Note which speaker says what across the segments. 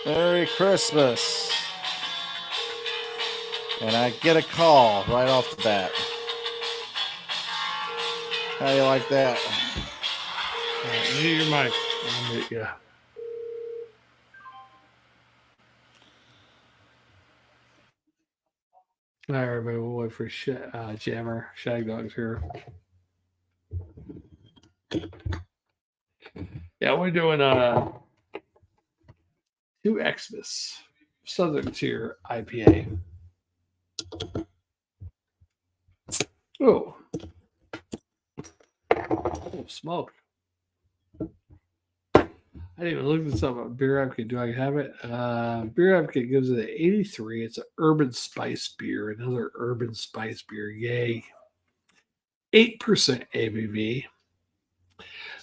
Speaker 1: Merry Christmas. And I get a call right off the bat. How you like that?
Speaker 2: Mute your mic. I'll mute you. All right, everybody, we'll wait for Jammer. Shagdog's here. Yeah, we're doing 2 Xmas Southern Tier IPA. Oh, smoke. I didn't even look this up on Beer Advocate. Do I have it? Beer Advocate gives it an 83. It's an urban spice beer, another urban spice beer. Yay. 8% ABV.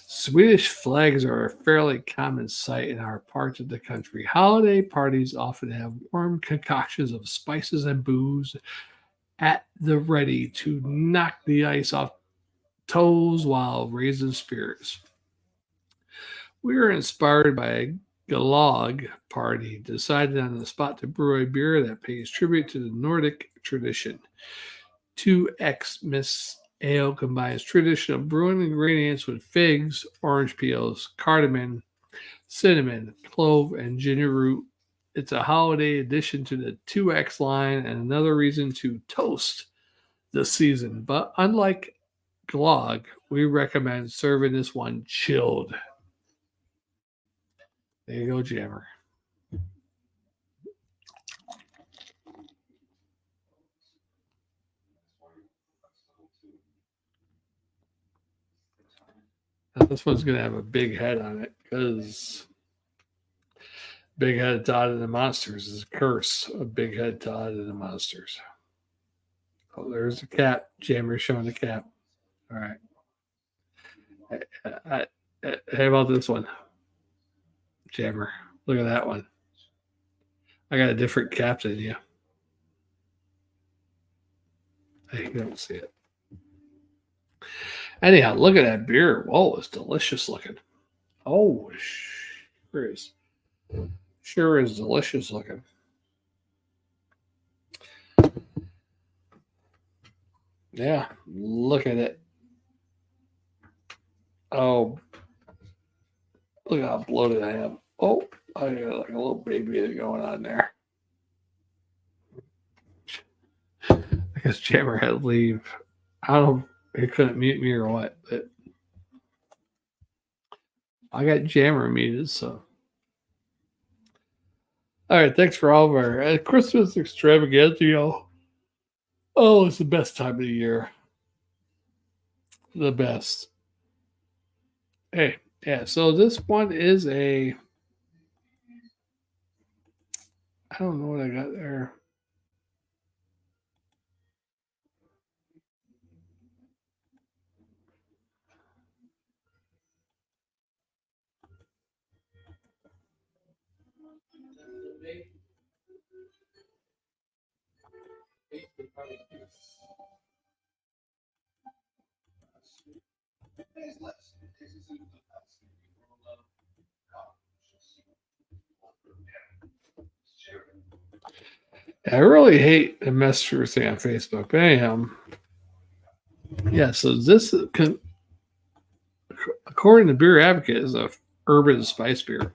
Speaker 2: Swedish flags are a fairly common sight in our parts of the country. Holiday parties often have warm concoctions of spices and booze at the ready to knock the ice off toes while raising spirits. We were inspired by a Glögg party, decided on the spot to brew a beer that pays tribute to the Nordic tradition. 2X Miss Ale combines traditional brewing ingredients with figs, orange peels, cardamom, cinnamon, clove, and ginger root. It's a holiday addition to the 2X line and another reason to toast the season. But unlike Glögg, we recommend serving this one chilled. There you go, Jammer. Now, this one's going to have a big head on it because Big Head Todd and the Monsters is a curse of Big Head Todd and the Monsters. Oh, there's the cap. Jammer showing the cap. All right. How about this one? Jammer. Look at that one. I got a different cap than you. Hey, you don't see it. Anyhow, look at that beer. Whoa, it's delicious looking. Oh, sure is. Sure is delicious looking. Yeah, look at it. Oh, look how bloated I am. Oh, I got like a little baby going on there. I guess Jammer had to leave. I don't know if he couldn't mute me or what, but I got Jammer muted, so. All right, thanks for all of our Christmas extravaganza, y'all. Oh, it's the best time of the year. The best. Hey, yeah, so this one is a. I don't know what I got there. I really hate the messenger thing on Facebook. But anyhow, yeah, so this, according to Beer Advocate, is a urban spice beer.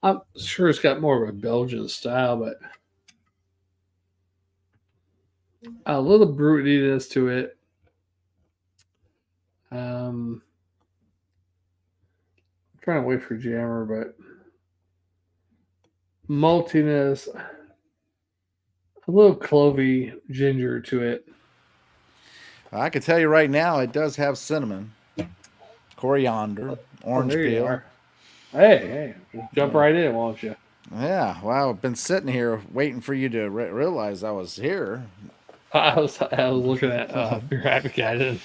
Speaker 2: I'm sure it's got more of a Belgian style, but a little fruitiness to it. I'm trying to wait for Jammer, but maltiness, a little clovey ginger to it.
Speaker 1: I can tell you right now, it does have cinnamon, coriander, orange peel.
Speaker 2: Hey, just jump right in, won't you?
Speaker 1: Yeah, well, I've been sitting here waiting for you to realize I was here.
Speaker 2: I was looking at Beer Advocate.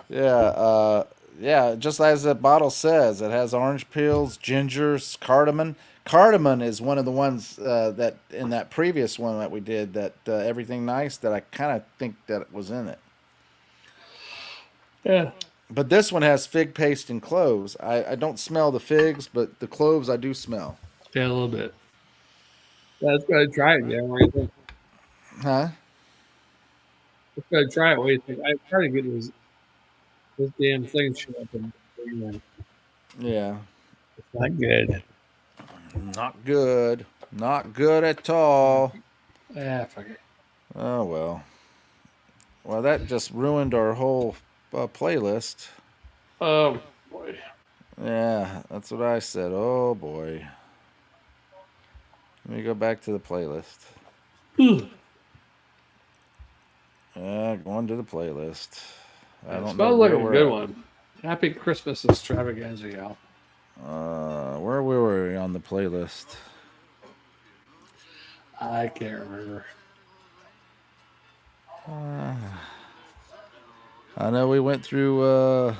Speaker 1: Yeah, just as the bottle says, it has orange peels, gingers, cardamom. Cardamom is one of the ones that in that previous one that we did that everything nice that I kind of think that it was in it.
Speaker 2: Yeah.
Speaker 1: But this one has fig paste and cloves. I don't smell the figs, but the cloves I do smell.
Speaker 2: Yeah, a little bit. Let's go ahead and try it, yeah. What do you think?
Speaker 1: Huh?
Speaker 2: Let's go ahead and try it. What do you think? I'm trying to get this damn thing shut up and
Speaker 1: Yeah.
Speaker 2: it's not good.
Speaker 1: Not good. Not good at all.
Speaker 2: Yeah, fuck it.
Speaker 1: Oh well. Well, that just ruined our whole playlist.
Speaker 2: Oh boy.
Speaker 1: Yeah, that's what I said. Oh boy. Let me go back to the playlist. Going to the playlist. I
Speaker 2: It
Speaker 1: don't know
Speaker 2: smells like
Speaker 1: where
Speaker 2: a
Speaker 1: we're
Speaker 2: good
Speaker 1: at.
Speaker 2: one. Happy Christmas extravaganza, y'all.
Speaker 1: Where were we on the playlist?
Speaker 2: I can't remember.
Speaker 1: I know we went through.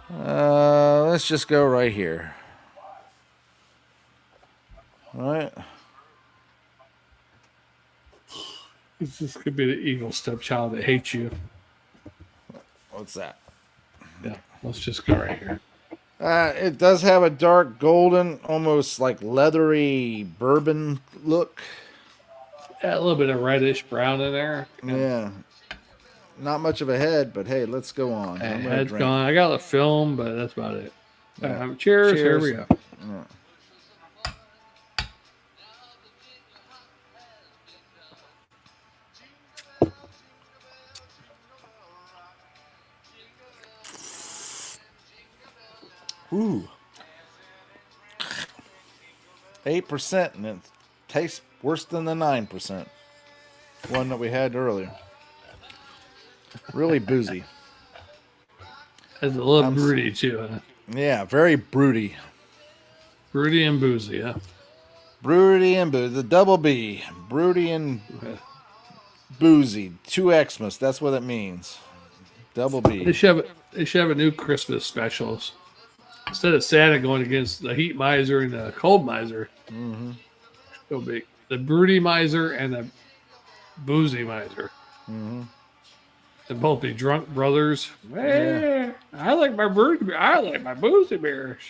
Speaker 1: Let's just go right here. All right.
Speaker 2: This could be the evil stepchild that hates you.
Speaker 1: What's that?
Speaker 2: Yeah, let's just go right here.
Speaker 1: It does have a dark golden, almost like leathery bourbon look.
Speaker 2: Yeah, a little bit of reddish brown in there.
Speaker 1: Yeah. Not much of a head, but hey, let's go on.
Speaker 2: Hey,
Speaker 1: I'm going to
Speaker 2: head's
Speaker 1: drink.
Speaker 2: gone. I got a film, but that's about it.
Speaker 1: Yeah.
Speaker 2: Cheers. Here
Speaker 1: Cheers.
Speaker 2: we go.
Speaker 1: Yeah. Ooh. 8%, and it tastes worse than the 9% one that we had earlier. Really boozy.
Speaker 2: It's a little
Speaker 1: I'm s-
Speaker 2: broody too. Huh?
Speaker 1: Yeah, very broody.
Speaker 2: Broody and boozy. Yeah.
Speaker 1: Broody and boozy. The double B. Broody and boozy. Two Xmas. That's what it means. Double
Speaker 2: They
Speaker 1: B.
Speaker 2: should have a new Christmas specials. Instead of Santa going against the heat miser and the cold miser, go big. The broody miser and the boozy miser. They both be drunk brothers. Hey, I like my broody beer. I like my boozy beers.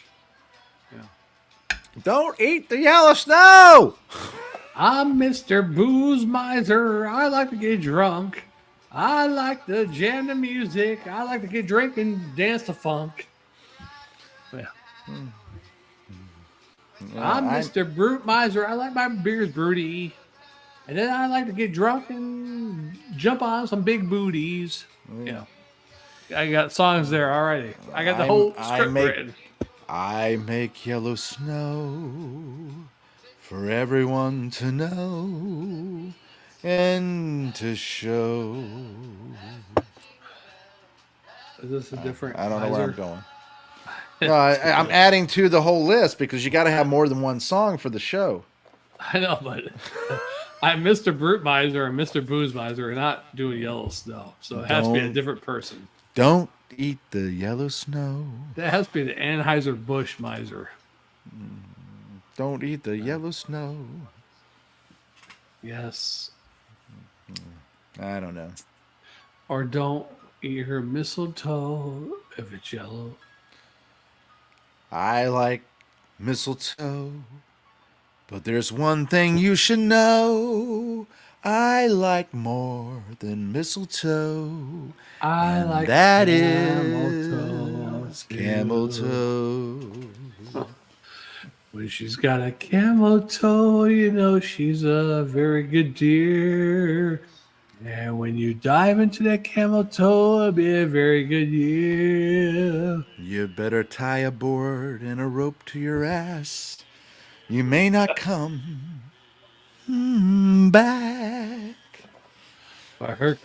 Speaker 1: Don't eat the yellow snow!
Speaker 2: I'm Mr. Booze Miser. I like to get drunk. I like to jam the music. I like to get drunk and dance the funk. Yeah. I'm Mr. Brute Miser. I like my beers broody. And then I like to get drunk and jump on some big booties. Yeah. I got songs there already. I got the whole script written.
Speaker 1: I make yellow snow for everyone to know and to show.
Speaker 2: Is this a different
Speaker 1: I don't know
Speaker 2: miser?
Speaker 1: where I'm going. No, I'm adding to the whole list because you got to have more than one song for the show.
Speaker 2: I know, but I'm Mr. Brute Miser and Mr. Booze Miser are not doing yellow snow. So it has to be a different person.
Speaker 1: Don't eat the yellow snow.
Speaker 2: That has to be the Anheuser-Busch Miser.
Speaker 1: Don't eat the yellow snow.
Speaker 2: Yes.
Speaker 1: I don't know.
Speaker 2: Or don't eat her mistletoe if it's yellow.
Speaker 1: I like mistletoe, but there's one thing you should know. I like more than mistletoe.
Speaker 2: I like
Speaker 1: That
Speaker 2: camel
Speaker 1: is
Speaker 2: toe.
Speaker 1: camel toe.
Speaker 2: When she's got a camel toe, you know she's a very good deer. And when you dive into that camel toe, it'll be a very good year.
Speaker 1: You better tie a board and a rope to your ass. You may not come back.
Speaker 2: But her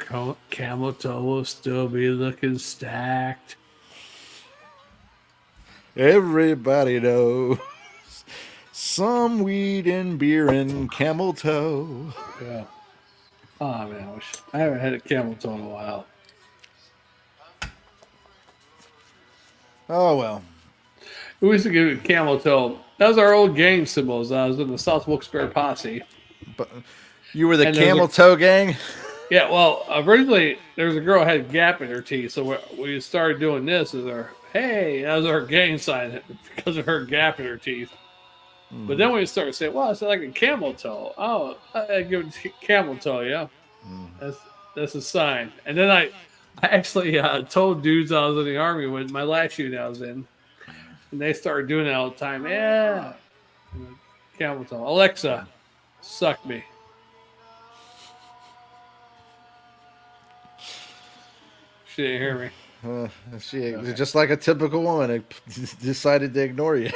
Speaker 2: camel toe will still be looking stacked.
Speaker 1: Everybody knows some weed and beer and camel toe.
Speaker 2: Yeah. Oh man, I haven't had a camel toe in a while.
Speaker 1: Oh well.
Speaker 2: We used to give it camel toe. That was our old gang symbols. I was in the South Wilkes-Barre posse.
Speaker 1: But you were the
Speaker 2: And there's
Speaker 1: camel toe gang?
Speaker 2: Yeah, well, originally there was a girl who had a gap in her teeth, so we started doing this as our that was our gang sign because of her gap in her teeth. But then when you start saying, "Well, it's like a camel toe," oh, I give it camel toe, yeah, that's that's a sign. And then I actually told dudes I was in the army when my last unit I was in, and they started doing it all the time. Yeah, I'm like, camel toe. Alexa, suck me. She didn't hear me.
Speaker 1: She
Speaker 2: Okay.
Speaker 1: just like a typical woman, decided to ignore you.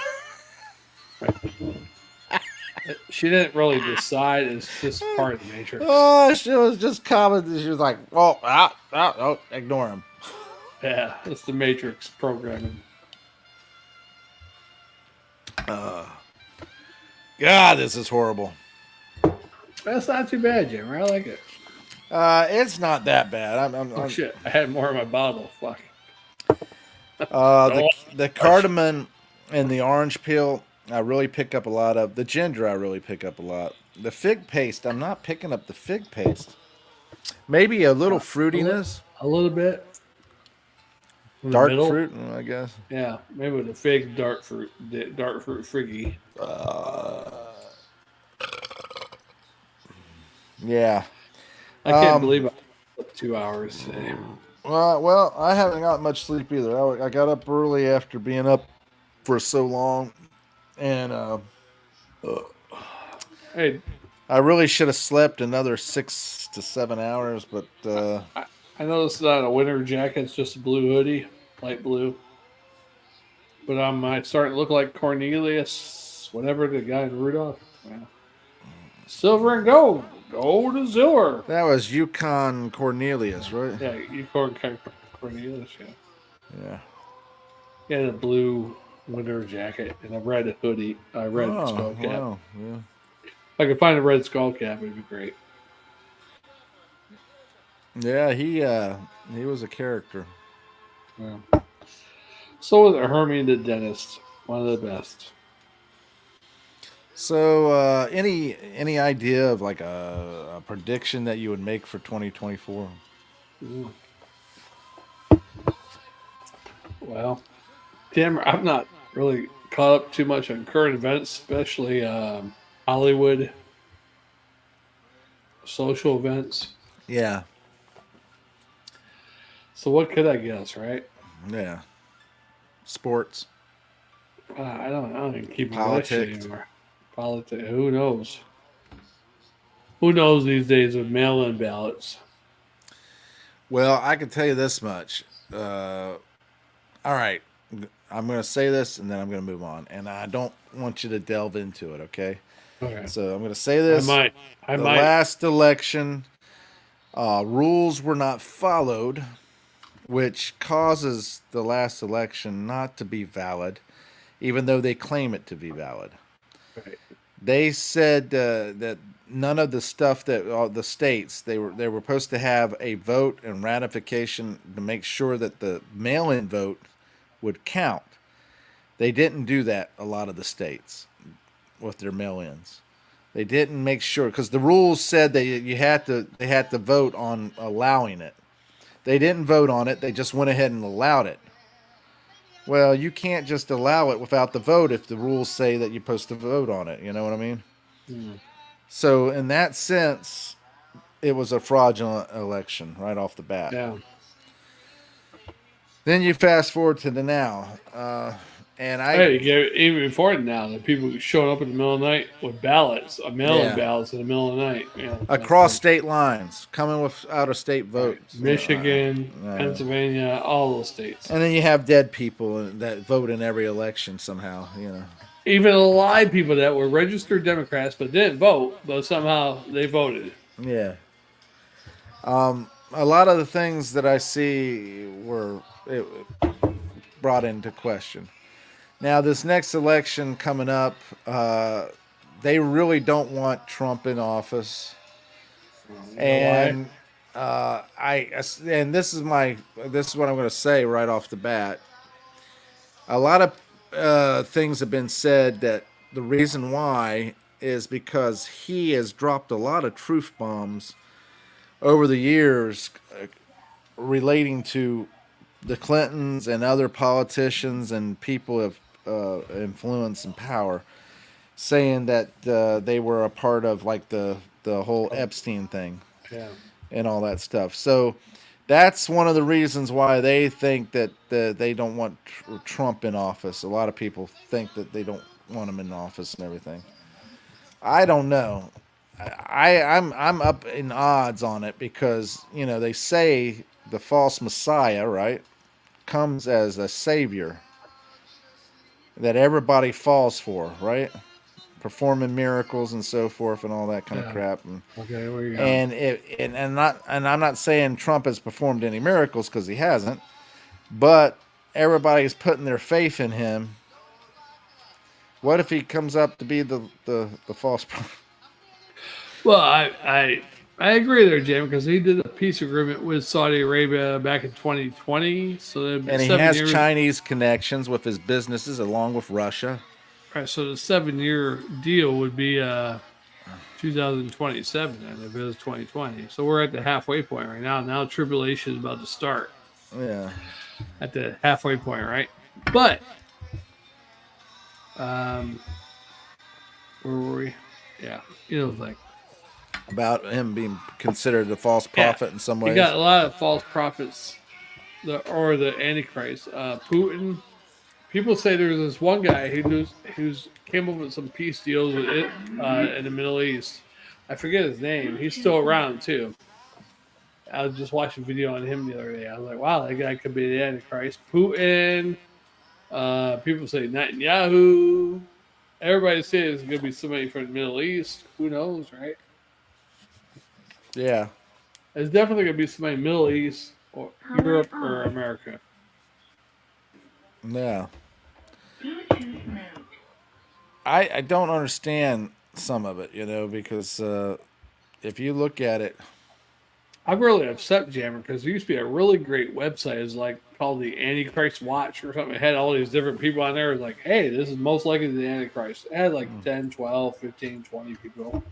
Speaker 2: She didn't really decide. It's just part of the matrix.
Speaker 1: Oh, she was just commenting. She was like, "Oh, oh, ignore him."
Speaker 2: Yeah, it's the matrix programming.
Speaker 1: God, this is horrible.
Speaker 2: That's not too bad, Jim. I like it.
Speaker 1: It's not that bad.
Speaker 2: Oh shit! I had more in my bottle. Fuck.
Speaker 1: the
Speaker 2: Oh,
Speaker 1: the cardamom and the orange peel. I really pick up a lot of the ginger. I really pick up a lot. The fig paste. I'm not picking up the fig paste. Maybe a little fruitiness,
Speaker 2: a little bit. In the
Speaker 1: dark
Speaker 2: middle.
Speaker 1: fruit, I guess.
Speaker 2: Yeah, maybe with the fig dark fruit friggy.
Speaker 1: Yeah.
Speaker 2: I can't believe I slept 2 hours today.
Speaker 1: Well, I haven't got much sleep either. I got up early after being up for so long, and
Speaker 2: Hey,
Speaker 1: I really should have slept another 6 to 7 hours. But
Speaker 2: I noticed that a winter jacket's just a blue hoodie, light blue. But I'm starting to look like Cornelius, whatever the guy in Rudolph. Yeah. Silver and gold, gold and silver.
Speaker 1: that was Yukon Cornelius, right?
Speaker 2: Yeah, you Cornelius. Yeah,
Speaker 1: Yeah.
Speaker 2: he had a blue winter jacket and a red hoodie, a red skull cap.
Speaker 1: Wow. Yeah.
Speaker 2: If I could find a red skull cap, it'd be great.
Speaker 1: Yeah. He was a character.
Speaker 2: Yeah. So was Hermie the dentist, one of the best.
Speaker 1: So, any idea of like a prediction that you would make for 2024?
Speaker 2: Ooh. Well, Jammer, I'm not really caught up too much on current events, especially Hollywood social events.
Speaker 1: Yeah.
Speaker 2: So what could I guess, right?
Speaker 1: Yeah. Sports.
Speaker 2: I don't even keep
Speaker 1: Politics.
Speaker 2: that shit anymore. Politics. Who knows? Who knows these days with mail-in ballots?
Speaker 1: Well, I can tell you this much. All right. I'm going to say this and then I'm going to move on. And I don't want you to delve into it, okay?
Speaker 2: Okay.
Speaker 1: So I'm going to say this.
Speaker 2: I
Speaker 1: The
Speaker 2: might.
Speaker 1: last election, rules were not followed, which causes the last election not to be valid, even though they claim it to be valid.
Speaker 2: Right.
Speaker 1: They said that none of the stuff that the states they were supposed to have a vote and ratification to make sure that the mail-in vote would count. They didn't do that. A lot of the states with their mail-ins, they didn't make sure because the rules said that they had to vote on allowing it. They didn't vote on it. They just went ahead and allowed it. Well, you can't just allow it without the vote if the rules say that you're supposed to vote on it. You know what I mean?
Speaker 2: Hmm.
Speaker 1: So in that sense, it was a fraudulent election right off the bat.
Speaker 2: Yeah.
Speaker 1: Then you fast forward to the now, and
Speaker 2: Hey, even before now, the people showing up in the middle of the night with ballots, mail-in
Speaker 1: Yeah.
Speaker 2: ballots in the middle of the night. Yeah,
Speaker 1: across state lines, coming with out-of-state votes,
Speaker 2: Michigan, Pennsylvania, all those states.
Speaker 1: and then you have dead people that vote in every election somehow.
Speaker 2: Even alive people that were registered Democrats but didn't vote, but somehow they voted.
Speaker 1: Yeah. A lot of the things that I see were brought into question. Now, this next election coming up, they really don't want Trump in office, and this is what I'm going to say right off the bat. A lot of things have been said that the reason why is because he has dropped a lot of truth bombs over the years relating to the Clintons and other politicians and people of influence and power. saying that they were a part of like the whole Epstein thing
Speaker 2: Yeah.
Speaker 1: and all that stuff. So that's one of the reasons why they think that they don't want Trump in office. A lot of people think that they don't want him in office and everything. I don't know. I'm up in odds on it because they say the false Messiah, right, comes as a savior that everybody falls for, right, performing miracles and so forth and all that kind of
Speaker 2: Yeah.
Speaker 1: crap. And
Speaker 2: Okay, where you going?
Speaker 1: and it and I'm not saying Trump has performed any miracles because he hasn't, but everybody's putting their faith in him. What if he comes up to be the false prophet?
Speaker 2: Well, I agree there, Jim, because he did a peace agreement with Saudi Arabia back in 2020. So there'd be
Speaker 1: And he
Speaker 2: 7
Speaker 1: has
Speaker 2: years.
Speaker 1: Chinese connections with his businesses along with Russia.
Speaker 2: Right, so the 7 year deal would be 2027, and if it was 2020, so we're at the halfway point right now. Now tribulation is about to start
Speaker 1: Yeah.
Speaker 2: at the halfway point, right? But um, where were we? Yeah, like
Speaker 1: About him being considered a false
Speaker 2: yeah,
Speaker 1: prophet in some
Speaker 2: you got
Speaker 1: ways.
Speaker 2: a lot of false prophets, or the Antichrist. Putin. People say there's this one guy who's came up with some peace deals with it in the Middle East. I forget his name. He's still around too. I was just watching a video on him the other day. I was like, wow, that guy could be the Antichrist. Putin. People say Netanyahu. Everybody says it's going to be somebody from the Middle East. Who knows, right?
Speaker 1: Yeah.
Speaker 2: It's definitely going to be somebody Middle East or Europe or America.
Speaker 1: Yeah. I don't understand some of it, because if you look at it,
Speaker 2: I'm really upset, Jammer, because there used to be a really great website. It's like called the Antichrist Watch or something. It had all these different people on there. It was like, hey, this is most likely the Antichrist. It had like 10, 12, 15, 20 people.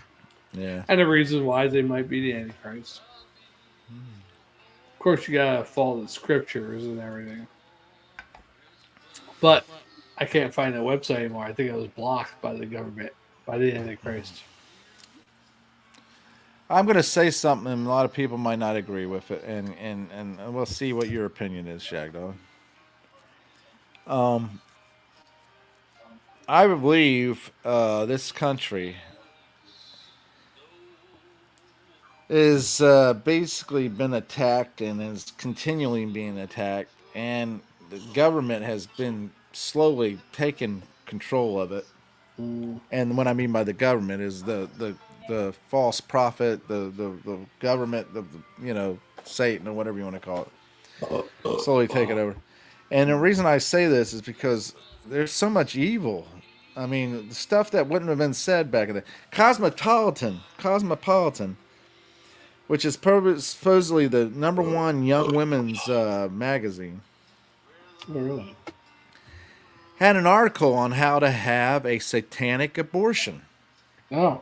Speaker 1: yeah,
Speaker 2: And the reasons why they might be the Antichrist. Of course, you got to follow the scriptures and everything. But I can't find that website anymore. I think it was blocked by the government, by the Antichrist.
Speaker 1: I'm going to say something, and a lot of people might not agree with it, and we'll see what your opinion is, Shagdog. I believe this country is basically been attacked and is continually being attacked, and the government has been slowly taking control of it.
Speaker 2: Mm,
Speaker 1: And what I mean by the government is the false prophet, the government, Satan or whatever you want to call it, slowly take it over. And the reason I say this is because there's so much evil. I mean, the stuff that wouldn't have been said back in the Cosmopolitan, which is supposedly the number one young women's magazine,
Speaker 2: oh, really?
Speaker 1: had an article on how to have a satanic abortion.
Speaker 2: Oh,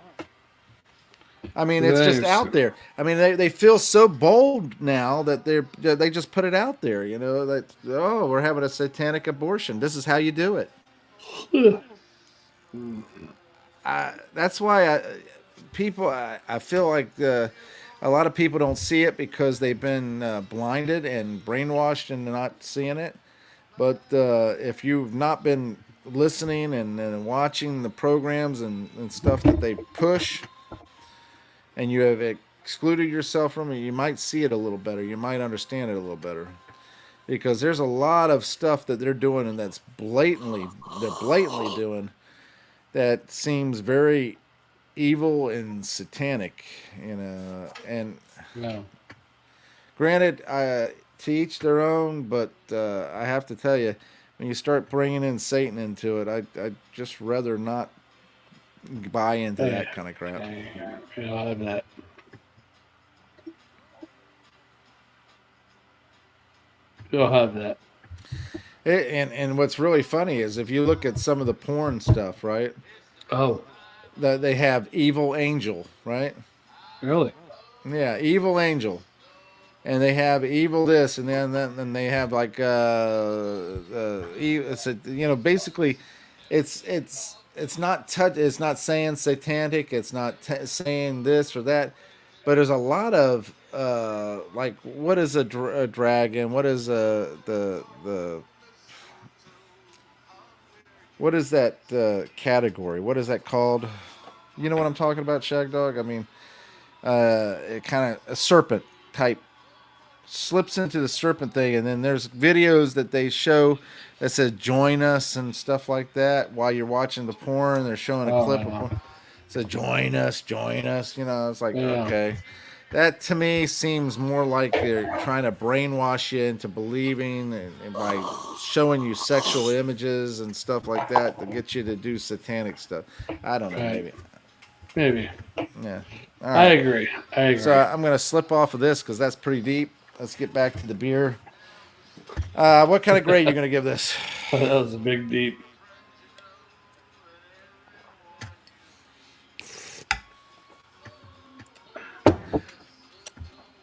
Speaker 1: I mean, it's just
Speaker 2: thanks.
Speaker 1: out there. I mean, they feel so bold now that they just put it out there. That we're having a satanic abortion. This is how you do it. That's why I feel like a lot of people don't see it because they've been blinded and brainwashed into not seeing it. But if you've not been listening and watching the programs and stuff that they push, and you have excluded yourself from it, you might see it a little better. You might understand it a little better. Because there's a lot of stuff that they're doing and they're blatantly doing that seems very evil and satanic, and
Speaker 2: No.
Speaker 1: granted, to each their own, but I have to tell you, when you start bringing in Satan into it, I just rather not buy into
Speaker 2: Hey,
Speaker 1: that kind of crap.
Speaker 2: I'll have that. You'll have that.
Speaker 1: And what's really funny is if you look at some of the porn stuff, right?
Speaker 2: Oh,
Speaker 1: That they have evil angel, right?
Speaker 2: really?
Speaker 1: Yeah, evil angel, and they have evil this, and then they have like it's basically, it's it's not it's not saying satanic. It's not saying this or that. But there's a lot of like what is a dragon? What is the what is that category? What is that called? You know what I'm talking about, Shagdog? I mean, it kind of a serpent type slips into the serpent thing, and then there's videos that they show that says "join us" and stuff like that while you're watching the porn. They're showing a clip of porn. It says "join us, join us." You know, it's like
Speaker 2: Yeah.
Speaker 1: okay. That to me seems more like they're trying to brainwash you into believing and by showing you sexual images and stuff like that to get you to do satanic stuff. I don't know,
Speaker 2: Right.
Speaker 1: maybe.
Speaker 2: Maybe.
Speaker 1: Yeah. All
Speaker 2: I
Speaker 1: right.
Speaker 2: agree. I
Speaker 1: So
Speaker 2: agree.
Speaker 1: I'm going to slip off of this because that's pretty deep. Let's get back to the beer. What kind of grade are you going to give this?
Speaker 2: That was a big deep.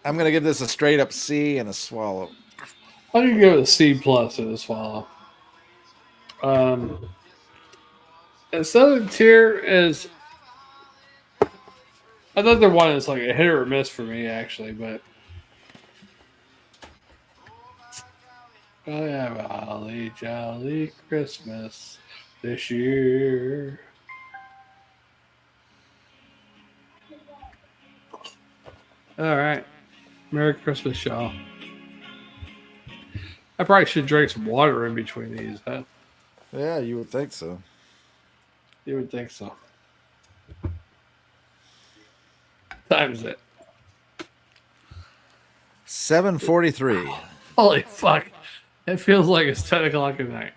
Speaker 1: I'm going to give this a straight up C and a swallow.
Speaker 2: I'm gonna give it a C plus in a swallow. And Southern Tier is another one that's like a hit or miss for me actually, but oh yeah, holly jolly Christmas this year. All right, Merry Christmas, y'all. I probably should drink some water in between these, huh?
Speaker 1: Yeah, you would think so.
Speaker 2: You would think so. Time's it.
Speaker 1: 7:43.
Speaker 2: Holy fuck! It feels like it's 10 o'clock at night.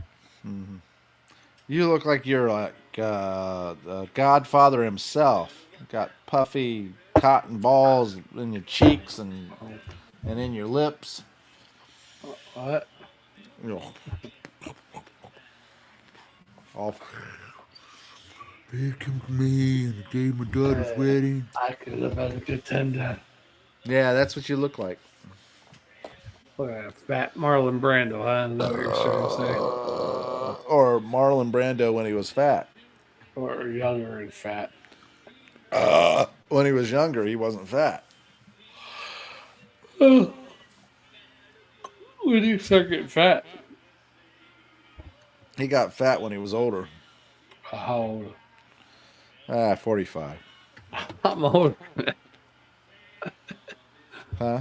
Speaker 1: You look like you're like the Godfather himself. Got puffy cotton balls in your cheeks and in your lips.
Speaker 2: What?
Speaker 1: You know, all. Here comes me on the day of my daughter's wedding.
Speaker 2: I could have had a good time then.
Speaker 1: Yeah, that's what you look like.
Speaker 2: Look at that fat Marlon Brando, huh? Is that what you're trying to say?
Speaker 1: Or Marlon Brando when he was fat.
Speaker 2: Or younger and fat.
Speaker 1: When he was younger, he wasn't fat.
Speaker 2: Oh, when you start getting fat?
Speaker 1: He got fat when he was older.
Speaker 2: How old?
Speaker 1: 45.
Speaker 2: I'm older.
Speaker 1: Huh?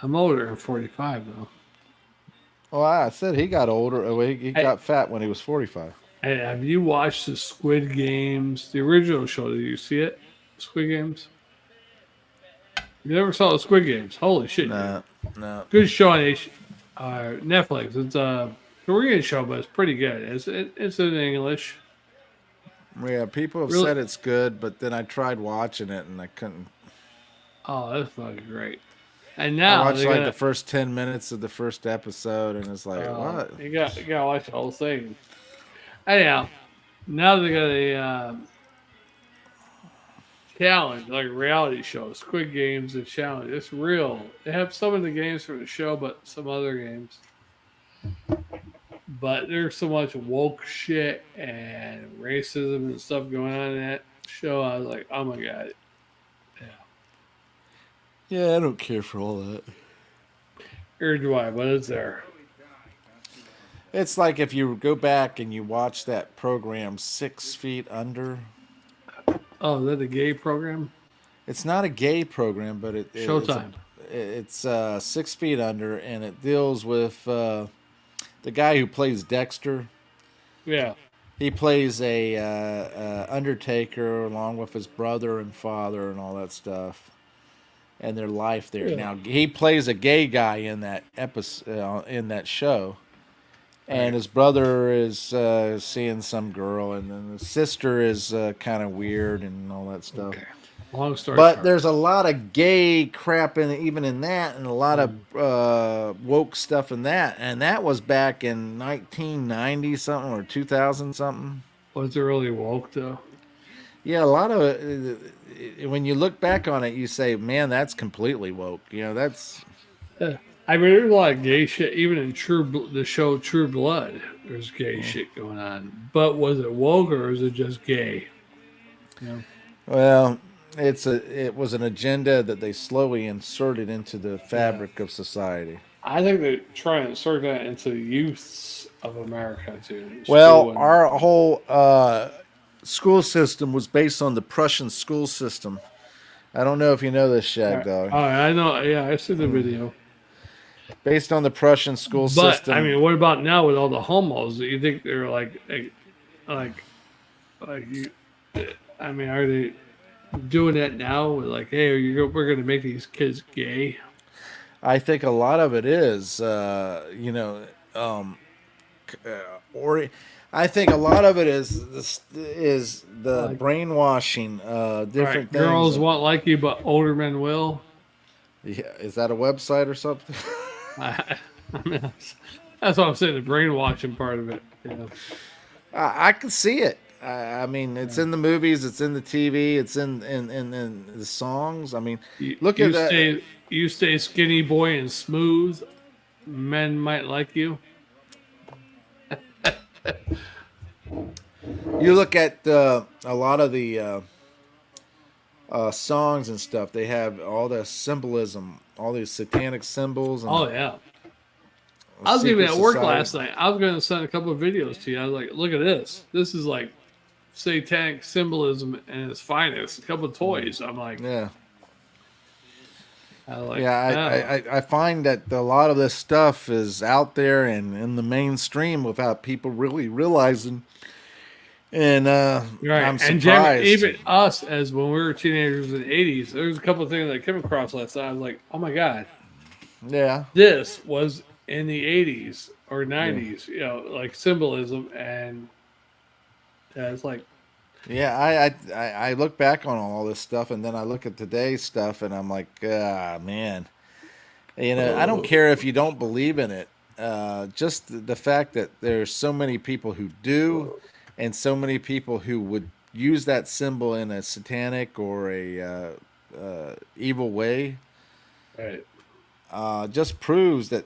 Speaker 2: I'm older than 45 though.
Speaker 1: Well, I said he got older. He
Speaker 2: Hey,
Speaker 1: got fat when he was 45.
Speaker 2: hey, have you watched the Squid Games, the original show? Did you see it? Squid Games? You never saw the Squid Games? Holy shit, dude.
Speaker 1: No, no.
Speaker 2: Good show on Netflix. It's a Korean show, but it's pretty good. It's in English.
Speaker 1: Yeah, people have
Speaker 2: Really?
Speaker 1: said it's good, but then I tried watching it and I couldn't.
Speaker 2: Oh, that's fucking great. And
Speaker 1: I
Speaker 2: now
Speaker 1: watched
Speaker 2: they're
Speaker 1: like the
Speaker 2: gonna.
Speaker 1: first 10 minutes of the first episode and it's like, what?
Speaker 2: You gotta watch the whole thing. Anyhow, now they got a challenge, like a reality show, Squid Games and challenge. It's real. They have some of the games from the show, but some other games. But there's so much woke shit and racism and stuff going on in that show. I was like, oh my god, yeah.
Speaker 1: Yeah, I don't care for all that.
Speaker 2: Or do I? What is there?
Speaker 1: It's like if you go back and you watch that program 6 Feet Under.
Speaker 2: Oh, is that the gay program?
Speaker 1: It's not a gay program, but
Speaker 2: Showtime.
Speaker 1: it's 6 Feet Under, and it deals with the guy who plays Dexter.
Speaker 2: Yeah.
Speaker 1: He plays a undertaker along with his brother and father and all that stuff, and their life there.
Speaker 2: Yeah.
Speaker 1: Now he plays a gay guy in that episode in that show, and
Speaker 2: Right.
Speaker 1: his brother is seeing some girl, and then the sister is kind of weird and all that stuff.
Speaker 2: Okay. Long story
Speaker 1: But
Speaker 2: short.
Speaker 1: there's a lot of gay crap in even in that, and a lot of woke stuff in that, and that was back in 1990 something or 2000 something.
Speaker 2: Was it really woke though?
Speaker 1: Yeah, a lot of it. When you look back on it, you say, "Man, that's completely woke." You know, that's
Speaker 2: Yeah. I mean, there's a lot of gay shit. Even in the show True Blood, there's gay shit going on. But was it woke or was it just gay? You know?
Speaker 1: Well, it was an agenda that they slowly inserted into the
Speaker 2: Yeah.
Speaker 1: fabric of society.
Speaker 2: I think they're trying to insert that into the youths of America too.
Speaker 1: Well,
Speaker 2: School and
Speaker 1: our whole school system was based on the Prussian school system. I don't know if you know this,
Speaker 2: oh,
Speaker 1: Shagdog.
Speaker 2: I know. Yeah, I see the video.
Speaker 1: Based on the Prussian school
Speaker 2: But I
Speaker 1: system.
Speaker 2: mean, what about now with all the homos? Do you think they're like, like you? I mean, are they doing that now? With like, hey, we're going to make these kids gay?
Speaker 1: I think a lot of it is, or I think a lot of it is the
Speaker 2: Like,
Speaker 1: brainwashing, different
Speaker 2: right,
Speaker 1: things.
Speaker 2: girls won't like you, but older men will.
Speaker 1: Yeah, is that a website or something?
Speaker 2: I mean, that's what I'm saying. The brainwashing part of it. Yeah.
Speaker 1: I can see it. I mean, it's in the movies, it's in the TV, it's in the songs. I mean, look
Speaker 2: You
Speaker 1: at that.
Speaker 2: stay skinny boy and smooth. Men might like you.
Speaker 1: You look at a lot of the songs and stuff. They have all the symbolism, all these satanic symbols. And
Speaker 2: Oh yeah. I was even
Speaker 1: secret
Speaker 2: at work
Speaker 1: society.
Speaker 2: last night. I was going to send a couple of videos to you. I was like, look at this. This is like satanic symbolism in its finest. A couple of toys. I'm like,
Speaker 1: Yeah,
Speaker 2: I like,
Speaker 1: yeah. I find that a lot of this stuff is out there and in the mainstream without people really realizing. And
Speaker 2: right.
Speaker 1: I'm
Speaker 2: And Jim,
Speaker 1: surprised.
Speaker 2: even us, as when we were teenagers in the '80s, there was a couple of things I came across last night. I was like, oh my god,
Speaker 1: Yeah,
Speaker 2: this was in the '80s or '90s. You know, like symbolism, and it's like,
Speaker 1: yeah. I look back on all this stuff, and then I look at today's stuff, and I'm like, ah, man. I don't care if you don't believe in it. Just the fact that there's so many people who do, and so many people who would use that symbol in a satanic or a evil way,
Speaker 2: right.
Speaker 1: just proves that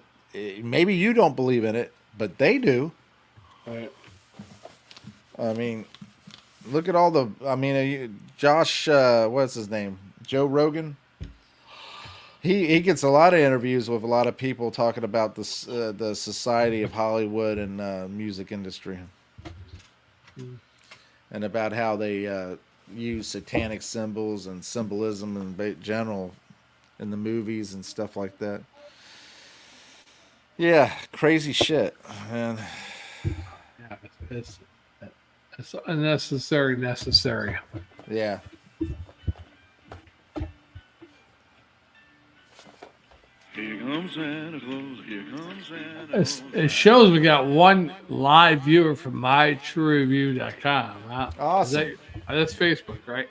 Speaker 1: maybe you don't believe in it, but they do.
Speaker 2: Right.
Speaker 1: I mean, look at all the. I mean, Josh, what's his name? Joe Rogan. He gets a lot of interviews with a lot of people talking about the society of Hollywood and music industry, and about how they use satanic symbols and symbolism in general in the movies and stuff like that. Yeah, crazy shit, man.
Speaker 2: Yeah, it's unnecessary. Necessary.
Speaker 1: Yeah.
Speaker 3: Here comes Santa Claus, here comes Santa
Speaker 2: It shows we got one live viewer from mytruereview.com.
Speaker 1: Awesome.
Speaker 2: That's Facebook, right?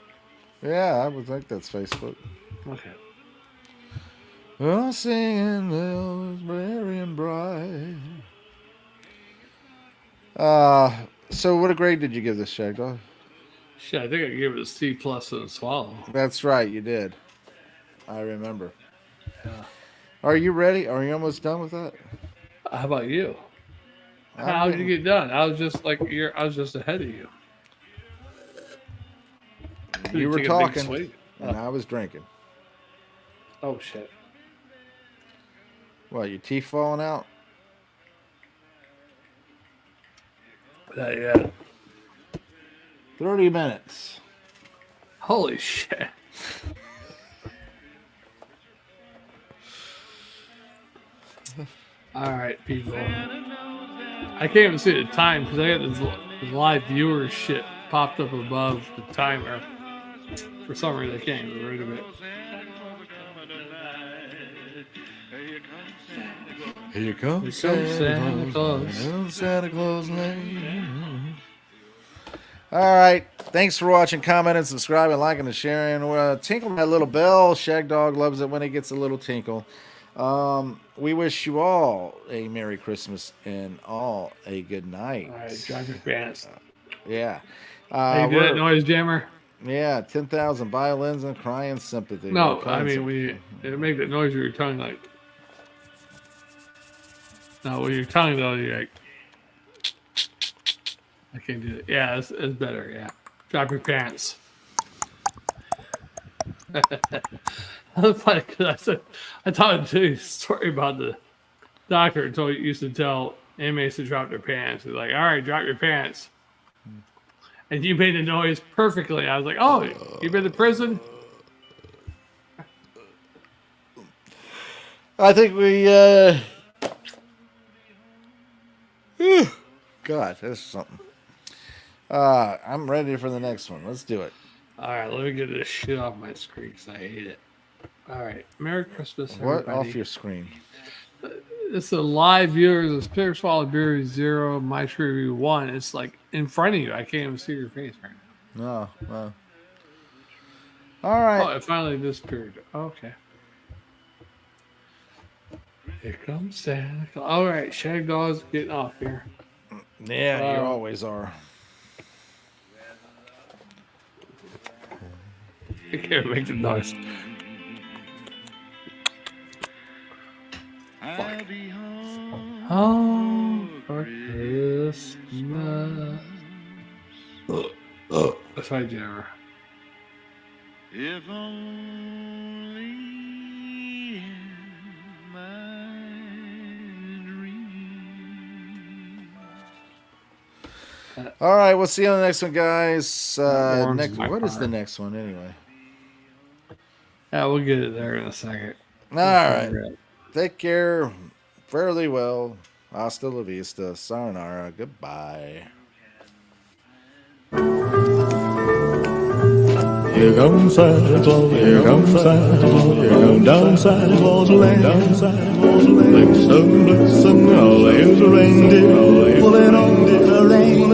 Speaker 1: Yeah, I would think that's Facebook.
Speaker 2: Okay.
Speaker 1: Oh, singing bells, merry and bright. So what a grade did you give this, Shagdog?
Speaker 2: Shit, I think I gave it a C plus and a swallow.
Speaker 1: That's right, you did. I remember.
Speaker 2: Yeah.
Speaker 1: Are you ready? Are you almost done with that?
Speaker 2: How about you?
Speaker 1: I'm
Speaker 2: How did you
Speaker 1: getting-
Speaker 2: get done? I was just like I was just ahead of you.
Speaker 1: You were
Speaker 2: Take a big
Speaker 1: talking,
Speaker 2: swig.
Speaker 1: and I was drinking.
Speaker 2: Oh shit.
Speaker 1: What, your teeth falling out?
Speaker 2: Yeah.
Speaker 1: 30 minutes.
Speaker 2: Holy shit. All right, people. I can't even see the time because I got this live viewer shit popped up above the timer. For some reason, I can't even read of it.
Speaker 1: Here comes
Speaker 2: Santa Claus.
Speaker 1: Santa Claus Lane. All right. Thanks for watching, commenting, subscribing, liking, and sharing. Tinkle that little bell. Shagdog loves it when it gets a little tinkle. We wish you all a Merry Christmas and all a good night.
Speaker 2: All right, drive your pants.
Speaker 1: Yeah.
Speaker 2: Hey, you do that noise, Jammer?
Speaker 1: Yeah, 10,000 violins and crying sympathy.
Speaker 2: No,
Speaker 1: Crying
Speaker 2: I mean
Speaker 1: sympathy.
Speaker 2: it make that noise with your tongue like. No, with your tongue though, you're like, I can't do it. Yeah, it's better. Yeah, drop your pants. That's funny because I told a story about the doctor used to tell inmates to drop their pants. He's like, all right, drop your pants. And you made the noise perfectly. I was like, oh, you've been to prison?
Speaker 1: I think we. God, that's something. I'm ready for the next one. Let's do it.
Speaker 2: All right, let me get this shit off my screen because I hate it. All right, Merry Christmas,
Speaker 1: What
Speaker 2: everybody.
Speaker 1: off your screen?
Speaker 2: It's a live viewers. It's Peter Swallow Beer 0, My Tree Review 1. It's like in front of you. I can't even see your face right now.
Speaker 1: No, no. All right.
Speaker 2: Oh, it finally disappeared. Okay. Here comes Santa Claus. All right, Shagdog's getting off here.
Speaker 1: Yeah, you always are.
Speaker 2: I can't make the noise.
Speaker 3: I'll be
Speaker 2: Home for Christmas. That's my jammer.
Speaker 3: If only in my dream.
Speaker 1: All right, we'll see you on the next one, guys.
Speaker 2: Warms
Speaker 1: Next,
Speaker 2: my
Speaker 1: what is the
Speaker 2: heart.
Speaker 1: next one anyway?
Speaker 2: Yeah, we'll get it there in a second.
Speaker 1: All right. Take care. Fairly well. Hasta la vista. Sayonara. Goodbye.
Speaker 4: Here comes Santa Claus, here comes Santa Claus, here comes down Santa Claus Lane, down Santa Claus Lane. Blitzen, blitzen, all here's a reindeer, pulling on the rain.